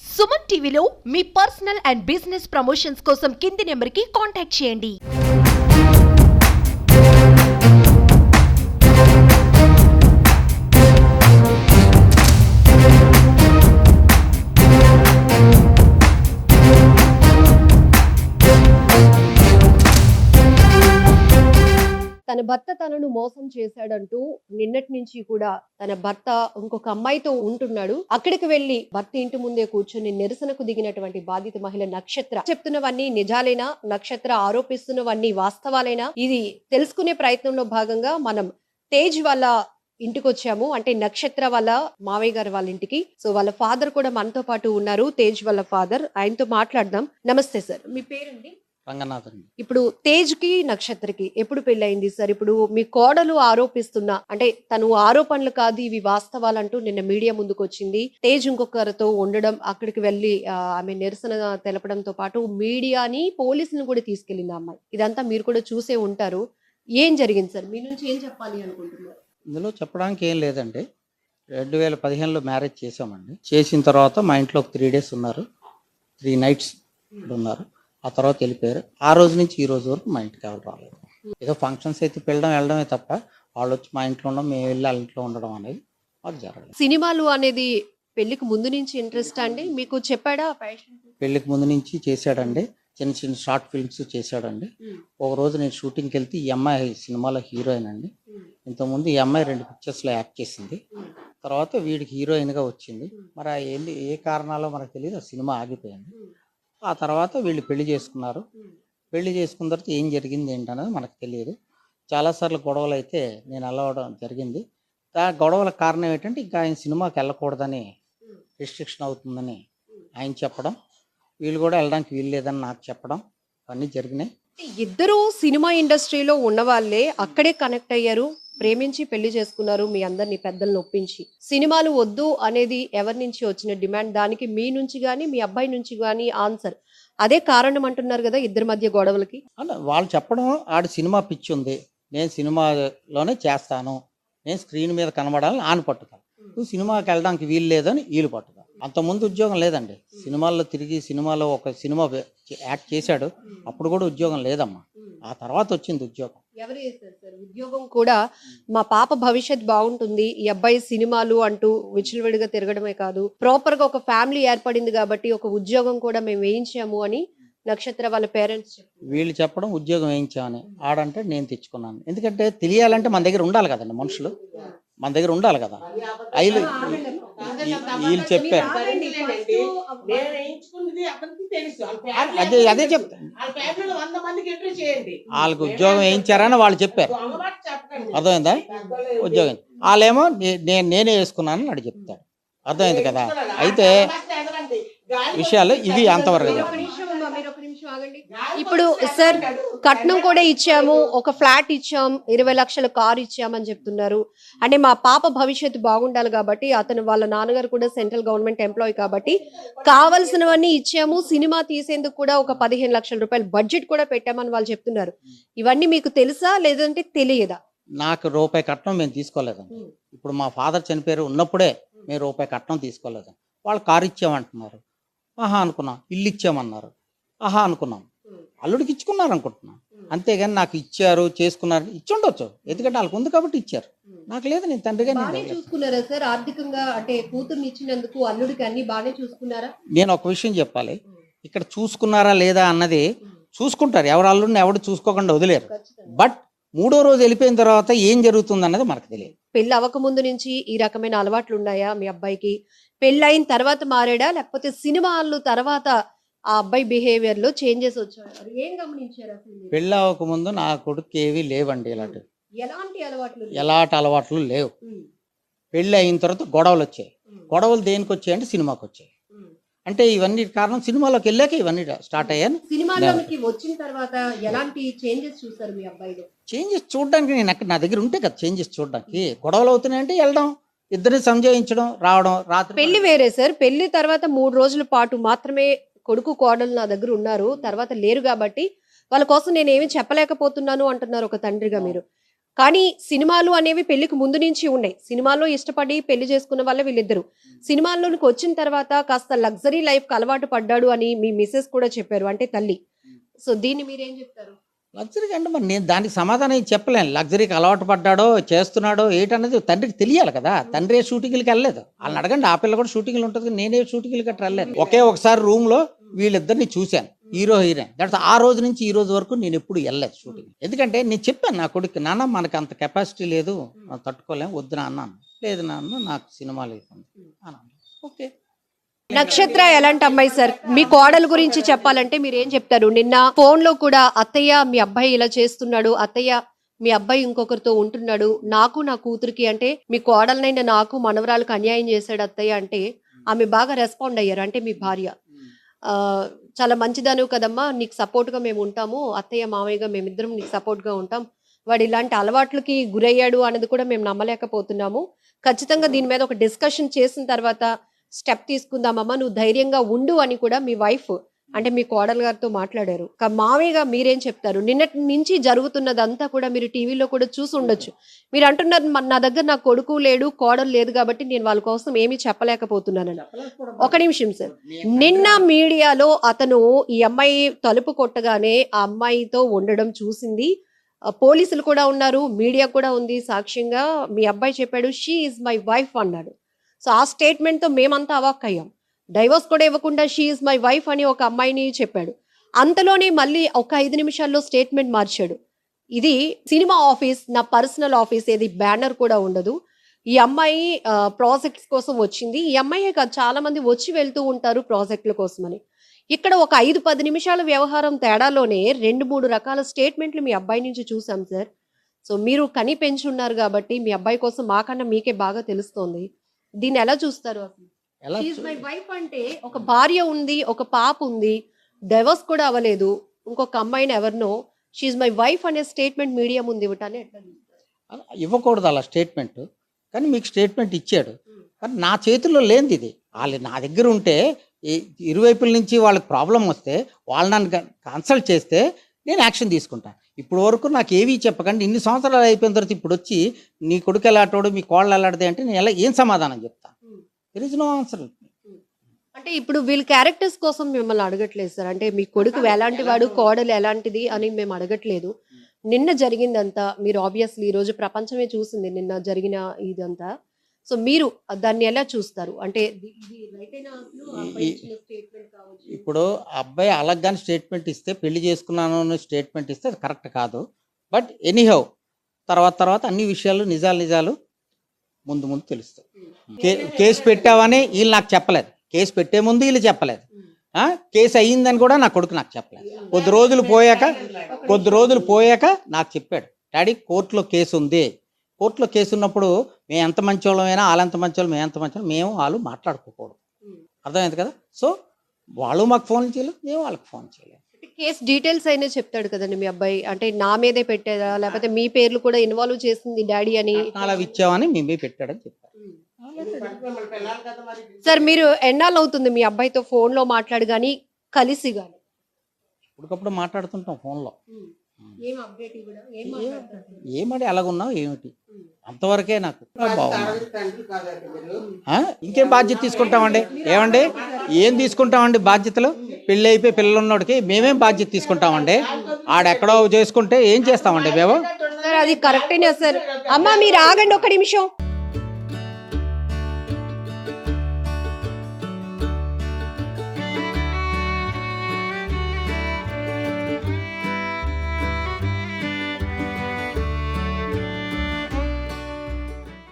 సుమన్ టీవీలో మీ personal and business promotions కోసం కింది నెంబర్కి కాంటాక్ట్ చేయండి. తన భర్త తనను మోసం చేశాడంటూ నిన్నటి నుంచి కూడా తన భర్త ఇంకొక అమ్మాయితో ఉంటున్నాడు. అక్కడికి వెళ్లి భర్త ఇంటి ముందే కూర్చొని నిరసనకు దిగినటువంటి బాధిత మహిళ నక్షత్ర చెప్తున్నవన్నీ నిజాలేనా, నక్షత్ర ఆరోపిస్తున్నవన్నీ వాస్తవాలేనా, ఇది తెలుసుకునే ప్రయత్నంలో భాగంగా మనం తేజ్ వాళ్ళ ఇంటికి వచ్చాము. అంటే నక్షత్ర వాళ్ళ మావయ్య గారు వాళ్ళ ఇంటికి. సో వాళ్ళ ఫాదర్ కూడా మనతో పాటు ఉన్నారు, తేజ్ వాళ్ళ ఫాదర్. ఆయనతో మాట్లాడదాం. నమస్తే సార్, మీ పేరండి? రంగనాథన్. ఇప్పుడు తేజ్ కి నక్షత్రకి ఎప్పుడు పెళ్ళయింది సార్? ఇప్పుడు మీ కోడలు ఆరోపిస్తున్నా, అంటే తను ఆరోపణలు కాదు ఇవి వాస్తవాలంటూ నిన్న మీడియా ముందుకు వచ్చింది. తేజ్ ఇంకొకరితో ఉండడం, అక్కడికి వెళ్లి ఆమె నిరసన తెలపడంతో పాటు మీడియాని పోలీసులను కూడా తీసుకెళ్లింది అమ్మాయి. ఇదంతా మీరు కూడా చూసే ఉంటారు. ఏం జరిగింది సార్? మీ నుంచి ఏం చెప్పాలి అనుకుంటున్నారు? ఇందులో చెప్పడానికి ఏం లేదండి. 2015లో మ్యారేజ్ చేసామండి. చేసిన తర్వాత మా ఇంట్లో ఒక 3 days ఉన్నారు, 3 nights ఉన్నారు. ఆ తర్వాత వెళ్ళిపోయారు. ఆ రోజు నుంచి ఈ రోజు వరకు మా ఇంటికి ఎవరు రాలేదు. ఏదో ఫంక్షన్స్ అయితే వెళ్ళడమే తప్ప వాళ్ళు వచ్చి మా ఇంట్లో ఉండడం, మేము వెళ్ళి వాళ్ళ ఇంట్లో ఉండడం అనేది మాకు జరగలేదు. సినిమాలు అనేది పెళ్లికి ముందు నుంచి ఇంట్రెస్ట్ అండి? మీకు చెప్పాడా ప్యాషన్? పెళ్లికి ముందు నుంచి చేశాడండి. చిన్న చిన్న షార్ట్ ఫిల్మ్స్ చేశాడండి. ఒక రోజు నేను షూటింగ్కి వెళ్తే ఈ అమ్మాయి సినిమాలో హీరోయిన్ అండి. ఇంతకుముందు ఈ అమ్మాయి 2 picturesలో యాక్ట్ చేసింది. తర్వాత వీడికి హీరోయిన్గా వచ్చింది. మరి ఏంది ఏ కారణాలో మనకు తెలియదు, ఆ సినిమా ఆగిపోయింది. ఆ తర్వాత వీళ్ళు పెళ్లి చేసుకున్నారు. పెళ్లి చేసుకున్న తర్వాత ఏం జరిగింది ఏంటనేది మనకు తెలియదు. చాలాసార్లు గొడవలు అయితే నేను అలవడం జరిగింది. ఆ గొడవల కారణం ఏంటంటే ఇంకా ఆయన సినిమాకి వెళ్ళకూడదని, రిస్ట్రిక్షన్ అవుతుందని ఆయన చెప్పడం, వీళ్ళు కూడా వెళ్ళడానికి వీలు లేదని నాకు చెప్పడం, అన్నీ జరిగినాయి. ఇద్దరు సినిమా ఇండస్ట్రీలో ఉన్న వాళ్ళే అక్కడే కనెక్ట్ అయ్యారు, ప్రేమించి పెళ్లి చేసుకున్నారు. మీ అందరిని పెద్దలను ఒప్పించి సినిమాలు వద్దు అనేది ఎవరి నుంచి వచ్చిన డిమాండ్? దానికి మీ నుంచి గానీ మీ అబ్బాయి నుంచి గానీ ఆన్సర్ అదే కారణం అంటున్నారు కదా ఇద్దరి మధ్య గొడవలకి. అలా వాళ్ళు చెప్పడం, ఆడు సినిమా పిచ్చి ఉంది, నేను సినిమాలోనే చేస్తాను, నేను స్క్రీన్ మీద కనబడాలని ఆన పట్టుతాను, నువ్వు సినిమాకి వెళ్ళడానికి వీలు లేదని వీళ్ళు పట్టుతాను. అంతకుముందు ఉద్యోగం లేదండి. సినిమాల్లో తిరిగి సినిమాలో ఒక సినిమా యాక్ట్ చేశాడు, అప్పుడు కూడా ఉద్యోగం లేదమ్మా. ఆ తర్వాత వచ్చింది ఉద్యోగం. ఎవరు చేశారు సార్ ఉద్యోగం? కూడా మా పాప భవిష్యత్ బాగుంటుంది, ఈ అబ్బాయి సినిమాలు అంటూ విచ్చలవిడిగా తిరగడమే కాదు, ప్రాపర్ గా ఒక ఫ్యామిలీ ఏర్పడింది కాబట్టి ఒక ఉద్యోగం కూడా మేము వేయించాము అని నక్షత్ర వాళ్ళ పేరెంట్స్ వీళ్ళు చెప్పడం ఉద్యోగం వేయించామని. ఆడంటే నేను తెచ్చుకున్నాను. ఎందుకంటే తెలియాలంటే మన దగ్గర ఉండాలి కదండి, మనుషులు మన దగ్గర ఉండాలి కదా. వీళ్ళు చెప్పారు. అదే చెప్తాను, వాళ్ళకి ఉద్యోగం వేయించారని వాళ్ళు చెప్పారు. అర్థమైందా? ఉద్యోగం వాళ్ళేమో నేనే వేసుకున్నానని వాడు చెప్తాడు. అర్థమైంది కదా. అయితే విషయాలు ఇవి అంతవరకు. ఇప్పుడు సార్ కట్నం కూడా ఇచ్చాము, ఒక ఫ్లాట్ ఇచ్చాం, 20 లక్షల కారు ఇచ్చామని చెప్తున్నారు. అంటే మా పాప భవిష్యత్తు బాగుండాలి కాబట్టి, అతను వాళ్ళ నాన్నగారు కూడా సెంట్రల్ గవర్నమెంట్ ఎంప్లాయీ కాబట్టి కావాల్సినవన్నీ ఇచ్చాము, సినిమా తీసేందుకు కూడా ఒక 15 లక్షల రూపాయలు బడ్జెట్ కూడా పెట్టామని వాళ్ళు చెప్తున్నారు. ఇవన్నీ మీకు తెలుసా లేదంటే తెలియదా? నాకు రూపాయి కట్నం మేము తీసుకోలేదండి. ఇప్పుడు మా ఫాదర్ చనిపోయారు ఉన్నప్పుడే మేము రూపాయి కట్నం తీసుకోలేదండి. వాళ్ళు కారు ఇచ్చామంటున్నారు, ఆహా అనుకున్నాం. ఇల్లు ఇచ్చామన్నారు, ఆహా అనుకున్నాం. అల్లుడికి ఇచ్చుకున్నారు అనుకుంటున్నాం. అంతేగాని నాకు ఇచ్చారు చేసుకున్నారు ఇచ్చి ఉండొచ్చు, ఎందుకంటే వాళ్ళకు ఉంది కాబట్టి ఇచ్చారు. నాకు లేదు, నేను తండ్రిగా చూసుకున్నారా సార్ ఆర్థికంగా? అంటే కూతుర్ని ఇచ్చినందుకు అల్లుడికి అన్ని బాగానే చూసుకున్నారా? నేను ఒక విషయం చెప్పాలి, ఇక్కడ చూసుకున్నారా లేదా అన్నది చూసుకుంటారు. ఎవరు అల్లుడిని ఎవడు చూసుకోకుండా వదిలేరు. బట్ 3వ రోజు వెళ్ళిపోయిన తర్వాత ఏం జరుగుతుంది అన్నది మనకు తెలియదు. పెళ్లి అవ్వకముందు నుంచి ఈ రకమైన అలవాట్లు ఉన్నాయా మీ అబ్బాయికి? పెళ్లి అయిన తర్వాత మారాడా, లేకపోతే సినిమాలు తర్వాత ఆ అబ్బాయి బిహేవియర్ లో చేంజెస్ వచ్చాయి? ఏం గమనించారు అసలు? పెళ్ళి అవ్వకముందు నా కొడుకు ఏవి లేవండి, ఎలాంటి అలవాట్లు లేవు. పెళ్ళి అయిన తర్వాత గొడవలు వచ్చాయి. గొడవలు దేనికి వచ్చాయంటే సినిమాకి వచ్చాయి. అంటే ఇవన్నీ కారణం సినిమాలోకి వెళ్ళాక ఇవన్నీ స్టార్ట్ అయ్యాను. సినిమాలోకి వచ్చిన తర్వాత ఎలాంటి చేంజెస్ చూసారు మీ అబ్బాయిలో? చేంజెస్ చూడడానికి నేను అక్కడ నా దగ్గర ఉంటే కదా చేంజెస్ చూడడానికి. గొడవలు అవుతున్నాయంటే వెళ్ళడం, ఇద్దరిని సంజయించడం, రావడం. రాత్రి పెళ్లి వేరే సార్, పెళ్లి తర్వాత 3 రోజుల పాటు మాత్రమే కొడుకు కోడలు నా దగ్గర ఉన్నారు, తర్వాత లేరు కాబట్టి వాళ్ళ కోసం నేను ఏమి చెప్పలేకపోతున్నాను అంటున్నారు ఒక తండ్రిగా మీరు. కానీ సినిమాలు అనేవి పెళ్లికి ముందు నుంచి ఉన్నాయి. సినిమాల్లో ఇష్టపడి పెళ్లి చేసుకున్న వాళ్ళే వీళ్ళిద్దరు. సినిమాల్లోనికి వచ్చిన తర్వాత కాస్త లగ్జరీ లైఫ్ కి అలవాటు పడ్డాడు అని మీ మిసెస్ కూడా చెప్పారు, అంటే తల్లి. సో దీన్ని మీరేం చెప్తారు? లగ్జరీకి అంటే మరి నేను దానికి సమాధానం ఏం చెప్పలేను. లగ్జరీకి అలవాటు పడ్డాడో చేస్తున్నాడో ఏంటనేది తండ్రికి తెలియాలి కదా. తండ్రి ఏ షూటింగ్లకి వెళ్ళలేదు. వాళ్ళని అడగండి, ఆ పిల్ల కూడా షూటింగ్లు ఉంటుంది కానీ నేనే షూటింగ్లు గట్రా వెళ్ళలేదు. ఒకే ఒకసారి రూమ్లో వీళ్ళిద్దరిని చూశాను, హీరో హీరోయిన్. దట్స్ ఆ రోజు నుంచి ఈ రోజు వరకు నేను ఎప్పుడు వెళ్ళలేదు షూటింగ్. ఎందుకంటే నేను చెప్పాను నా కొడుకు, నాన్న మనకు అంత కెపాసిటీ లేదు, మనం తట్టుకోలేము, వద్దు నాన్న అన్నాను. లేదు నాన్న నాకు సినిమా లేదు అన్నాను. ఓకే. నక్షత్ర ఎలాంటి అమ్మాయి సార్? మీ కోడలు గురించి చెప్పాలంటే మీరు ఏం చెప్తారు? నిన్న ఫోన్ లో కూడా అత్తయ్య మీ అబ్బాయి ఇలా చేస్తున్నాడు, అత్తయ్య మీ అబ్బాయి ఇంకొకరితో ఉంటున్నాడు, నాకు నా కూతురికి అంటే మీ కోడలనైనా నాకు మనవరాలకు అన్యాయం చేశాడు అత్తయ్య అంటే ఆమె బాగా రెస్పాండ్ అయ్యారు. అంటే మీ భార్య చాలా మంచిదను కదమ్మా, నీకు సపోర్ట్ గా మేము ఉంటాము, అత్తయ్య మామయ్యగా మేమిద్దరం నీకు సపోర్ట్ గా ఉంటాం, వాడు ఇలాంటి అలవాట్లకి గురయ్యాడు అనేది కూడా మేము నమ్మలేకపోతున్నాము, ఖచ్చితంగా దీని మీద ఒక డిస్కషన్ చేసిన తర్వాత స్టెప్ తీసుకుందామమ్మా, నువ్వు ధైర్యంగా ఉండు అని కూడా మీ వైఫ్ అంటే మీ కోడలు గారితో మాట్లాడారు. మామయ్యగా మీరేం చెప్తారు? నిన్నటి నుంచి జరుగుతున్నదంతా కూడా మీరు టీవీలో కూడా చూసి ఉండొచ్చు. మీరు అంటున్నారు నా దగ్గర నా కొడుకు లేడు, కోడలు లేదు కాబట్టి నేను వాళ్ళ కోసం ఏమీ చెప్పలేకపోతున్నానని. ఒక నిమిషం సార్, నిన్న మీడియాలో అతను ఈ అమ్మాయి తలుపు కొట్టగానే ఆ అమ్మాయితో ఉండడం చూసింది, పోలీసులు కూడా ఉన్నారు, మీడియా కూడా ఉంది సాక్ష్యంగా. మీ అబ్బాయి చెప్పాడు షీ ఈజ్ మై వైఫ్ అన్నాడు. సో ఆ స్టేట్మెంట్ తో మేమంతా అవాక్ అయ్యాం. డైవర్స్ కూడా ఇవ్వకుండా షీ ఈజ్ మై వైఫ్ అని ఒక అమ్మాయిని చెప్పాడు. అంతలోనే మళ్ళీ ఒక 5 నిమిషాల్లో స్టేట్మెంట్ మార్చాడు. ఇది సినిమా ఆఫీస్, నా పర్సనల్ ఆఫీస్, ఏది బ్యానర్ కూడా ఉండదు. ఈ అమ్మాయి ప్రాజెక్ట్స్ కోసం వచ్చింది. ఈ అమ్మాయే కాదు, చాలా మంది వచ్చి వెళ్తూ ఉంటారు ప్రాజెక్టుల కోసమని. ఇక్కడ ఒక 5-10 నిమిషాల వ్యవహారం తేడాలోనే 2-3 రకాల స్టేట్మెంట్లు మీ అబ్బాయి నుంచి చూసాం సార్. సో మీరు కని పెంచున్నారు కాబట్టి మీ అబ్బాయి కోసం మాకన్నా మీకే బాగా తెలుస్తోంది. దీన్ని ఎలా చూస్తారు అసలు? మై వైఫ్ అంటే ఒక భార్య ఉంది, ఒక పాప ఉంది, డైవర్స్ కూడా అవ్వలేదు, ఇంకొక అమ్మాయిని ఎవరినో షీఈ్ మై వైఫ్ అనే స్టేట్మెంట్ మీడియా ముందు ఇవ్వటాన్ని ఎట్లా చూస్తారు? ఇవ్వకూడదు అలా స్టేట్మెంట్, కానీ మీకు స్టేట్మెంట్ ఇచ్చాడు. కానీ నా చేతుల్లో లేనిది ఇది. వాళ్ళు నా దగ్గర ఉంటే ఇరువైపుల నుంచి వాళ్ళకి ప్రాబ్లం వస్తే వాళ్ళు నన్ను కన్సల్ట్ చేస్తే నేను యాక్షన్ తీసుకుంటాను. ఇప్పుడు వరకు నాకు ఏవీ చెప్పకండి, ఇన్ని సంవత్సరాలు అయిపోయిన తర్వాత ఇప్పుడు వచ్చి నీ కొడుకు ఎలాంటోడు మీ కోళ్ళు ఎలాంటిది అంటే నేను ఏం సమాధానం చెప్తాను? There is no answer. అంటే ఇప్పుడు వీళ్ళ క్యారెక్టర్స్ కోసం మిమ్మల్ని అడగట్లేదు సార్, అంటే మీ కొడుకు ఎలాంటి వాడు, కోడలు ఎలాంటిది అని మేము అడగట్లేదు. నిన్న జరిగిందంతా మీరు ఆబ్వియస్లీ ఈ రోజు ప్రపంచమే చూసింది నిన్న జరిగిన ఇదంతా. సో మీరు దాన్ని ఎలా చూస్తారు? అంటే ఇప్పుడు అబ్బాయి అలాగని స్టేట్మెంట్ ఇస్తే, పెళ్లి చేసుకున్నాను అని స్టేట్మెంట్ ఇస్తే అది కరెక్ట్ కాదు. బట్ ఎనీహౌ తర్వాత అన్ని విషయాలు నిజాలు ముందు తెలుస్తాయి. కేసు పెట్టావని వీళ్ళు నాకు చెప్పలేదు, కేసు పెట్టే ముందు వీళ్ళు చెప్పలేదు, కేసు అయ్యిందని కూడా నా కొడుకు నాకు చెప్పలేదు. కొద్ది రోజులు పోయాక నాకు చెప్పాడు, డాడీ కోర్టులో కేసు ఉంది, కోర్టులో కేసు ఉన్నప్పుడు మేము ఎంత మంచోళ్ళమైనా వాళ్ళెంత మంచోళ్ళు మేము ఎంత మంచోళ్ళు మేము వాళ్ళు మాట్లాడుకోకూడదు. అర్థమైంది కదా? సో వాళ్ళు మాకు ఫోన్ చేయలేదు, మేము వాళ్ళకి ఫోన్ చేయలేదు. కేసు డీటెయిల్స్ అయినా చెప్తాడు కదండి మీ అబ్బాయి, అంటే నా మీదే పెట్టారా లేకపోతే మీ పేర్లు కూడా ఇన్వాల్వ్ చేసింది డాడీ అని అలా ఇచ్చామని మేమే పెట్టాడని చెప్పారు. సార్ మీరు ఎన్నాళ్ళు అవుతుంది మీ అబ్బాయితో ఫోన్ లో మాట్లాడు గాని కలిసి గాని? ఇప్పటికప్పుడు మాట్లాడుతుంటాం ఫోన్లో. ఏమడి అలాగున్నావు ఏమిటి అంతవరకే నాకు ఇంకేం బాధ్యత తీసుకుంటామండి? ఏమండి ఏం తీసుకుంటామండి బాధ్యతలు? పెళ్ళి అయిపోయి పిల్లలు ఉన్నోడికి మేమేం బాధ్యత తీసుకుంటామండి? ఆడెక్కడో చేసుకుంటే ఏం చేస్తామండి మేము? సార్ అది కరెక్టేనా సార్? అమ్మా మీరు ఆగండి ఒక నిమిషం.